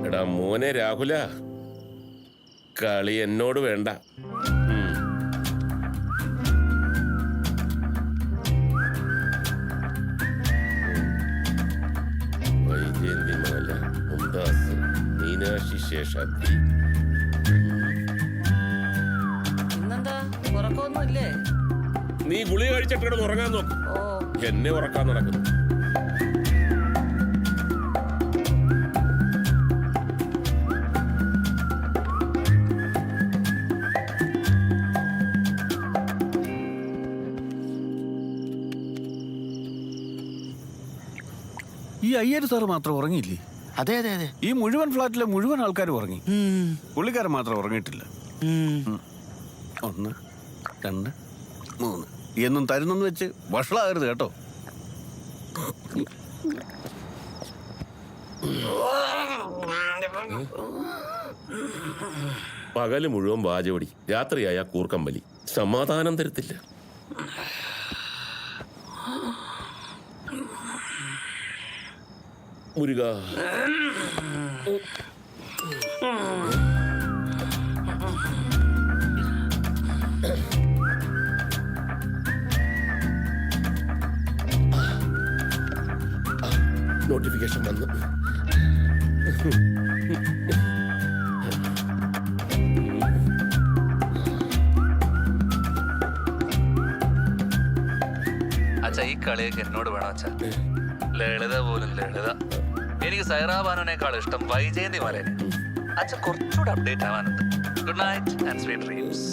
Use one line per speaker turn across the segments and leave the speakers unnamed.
എടാ മോനെ രാഹുല, കളി എന്നോട് വേണ്ട. വൈജയന്തിമാല, മുംതാസ്, മീനാക്ഷി ശേഷാദ്രി. നീ ഗുളി കഴിച്ചിട്ട് ഉറങ്ങാൻ നോക്ക്. എന്നെ ഉറക്കാൻ നടക്കുന്നു.
ഈ അയ്യര് സാറ് മാത്രം ഉറങ്ങിയില്ലേ?
അതെ അതെ അതെ,
ഈ മുഴുവൻ ഫ്ലാറ്റിലെ മുഴുവൻ ആൾക്കാരും ഉറങ്ങി. പുള്ളിക്കാരൻ മാത്രം ഉറങ്ങിയിട്ടില്ല. 1 2 3 എന്നും തരുന്നെന്ന് വെച്ച് വഷളാകരുത് കേട്ടോ.
പകല് മുഴുവൻ വാചവടി, രാത്രിയായ കൂർക്കമ്പലി. സമാധാനം തരത്തില്ല. മുരുക, നോട്ടിഫിക്കേഷൻ വന്നു.
അച്ഛാ, ഈ കളിയൊക്കെ എന്നോട് വേണം അച്ഛാ. ലളിത പോലും ലളിത. എനിക്ക് സൈറാബാനുവിനേക്കാൾ ഇഷ്ടം വൈജയന്തി മാലേനെ. അച്ഛൻ കുറച്ചുകൂടെ അപ്ഡേറ്റ് ആവാനുണ്ട്. Good night and sweet dreams.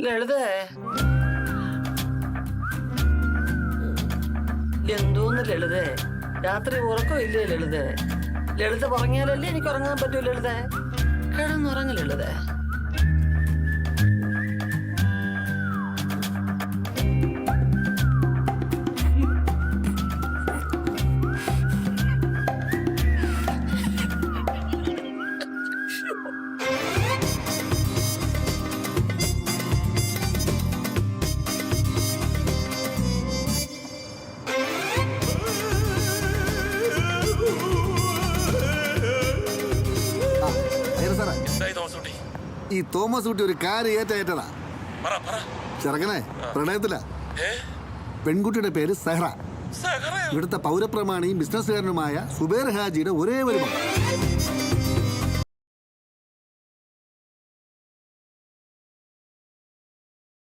ലളിതേ, എന്തോന്ന് ലളിതേ, രാത്രി ഉറക്കമില്ലേ ലളിതേ? ലളിത പറഞ്ഞാലല്ലേ എനിക്ക് ഉറങ്ങാൻ പറ്റൂ ലളിതേ. കിടന്നുറങ്ങ ലളിതേ.
ഈ തോമസ് കുട്ടി ഒരു കാര്യം ഏറ്റതാ. ചെറുക്കനെ പ്രണയത്തില. പെൺകുട്ടിയുടെ പേര് സെഹ്റ. ഇവിടുത്തെ പൗരപ്രമാണിയും ബിസിനസ്സുകാരനുമായ സുബേർ ഹാജിയുടെ ഒരേ ഒരു മകൻ.